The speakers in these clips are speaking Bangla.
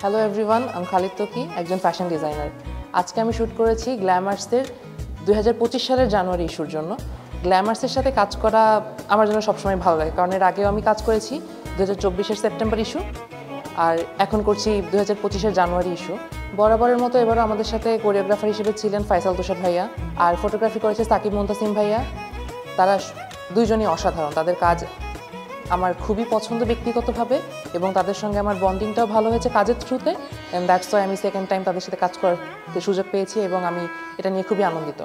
হ্যালো এভরিওয়ান, আমি খালিদ তকি, একজন ফ্যাশন ডিজাইনার। আজকে আমি শ্যুট করেছি গ্ল্যামার্সের 2025 সালের জানুয়ারি ইস্যুর জন্য। গ্ল্যামার্সের সাথে কাজ করা আমার জন্য সবসময় ভালো লাগে, কারণ এর আগেও আমি কাজ করেছি 2024-এর সেপ্টেম্বর ইস্যু, আর এখন করছি 2025-এর জানুয়ারি ইস্যু। বরাবরের মতো এবারও আমাদের সাথে কোরিওগ্রাফার হিসেবে ছিলেন ফাইসাল তুষার ভাইয়া, আর ফটোগ্রাফি করেছে সাকিব মুনতাসিম ভাইয়া। তারা দুইজনই অসাধারণ, তাদের কাজ আমার খুবই পছন্দ ব্যক্তিগতভাবে, এবং তাদের সঙ্গে আমার বন্ডিংটাও ভালো হয়েছে কাজের থ্রুতে। অ্যান্ড দ্যাটস ওয়াই আমি সেকেন্ড টাইম তাদের সাথে কাজ করতে সুযোগ পেয়েছি, এবং আমি এটা নিয়ে খুবই আনন্দিত।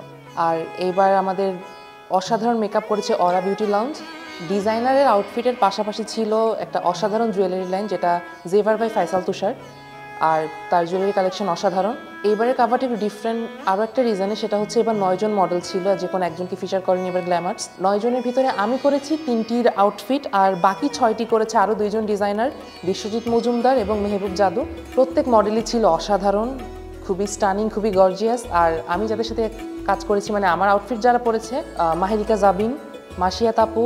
আর এইবার আমাদের অসাধারণ মেকআপ করেছে অরা বিউটি লাউঞ্জ। ডিজাইনারের আউটফিটের পাশাপাশি ছিল একটা অসাধারণ জুয়েলারি লাইন, যেটা জেভার বাই ফাইসাল তুষার, আর তার জুয়েলারি কালেকশন অসাধারণ। এইবারের কাভারটা একটু ডিফারেন্ট আরও একটা রিজনে, সেটা হচ্ছে এবার 9 জন মডেল ছিল, যে কোনো একজনকে ফিচার করেনি এবার গ্ল্যামার্স। 9 জনের ভিতরে আমি করেছি 3টির আউটফিট, আর বাকি 6টি করেছে আরও 2 জন ডিজাইনার, বিশ্বজিৎ মজুমদার এবং মেহবুব জাদু। প্রত্যেক মডেলই ছিল অসাধারণ, খুবই স্টানিং, খুবই গর্জিয়াস। আর আমি যাদের সাথে কাজ করেছি, মানে আমার আউটফিট যারা পরেছে, মাহিরিকা জাবিন, মাসিয়া তাপু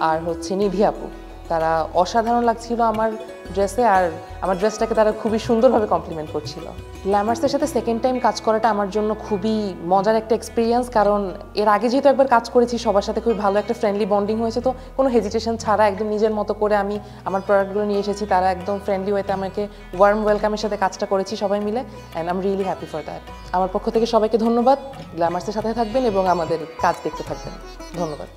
আর হচ্ছে নিধি আপু, তারা অসাধারণ লাগছিল আমার ড্রেসে, আর আমার ড্রেসটাকে তারা খুবই সুন্দরভাবে কমপ্লিমেন্ট করছিল। গ্ল্যামার্সের সাথে সেকেন্ড টাইম কাজ করাটা আমার জন্য খুবই মজার একটা এক্সপিরিয়েন্স, কারণ এর আগে যেহেতু একবার কাজ করেছি, সবার সাথে খুবই ভালো একটা ফ্রেন্ডলি বন্ডিং হয়েছে, তো কোনো হেজিটেশন ছাড়া একদম নিজের মতো করে আমি আমার প্রোডাক্টগুলো নিয়ে এসেছি। তারা একদম ফ্রেন্ডলি ওয়েতে আমাকে ওয়ার্ম ওয়েলকামের সাথে কাজটা করেছি সবাই মিলে, and I am really happy for that. আমার পক্ষ থেকে সবাইকে ধন্যবাদ। গ্ল্যামার্সের সাথে থাকবেন এবং আমাদের কাজ দেখতে থাকবেন। ধন্যবাদ।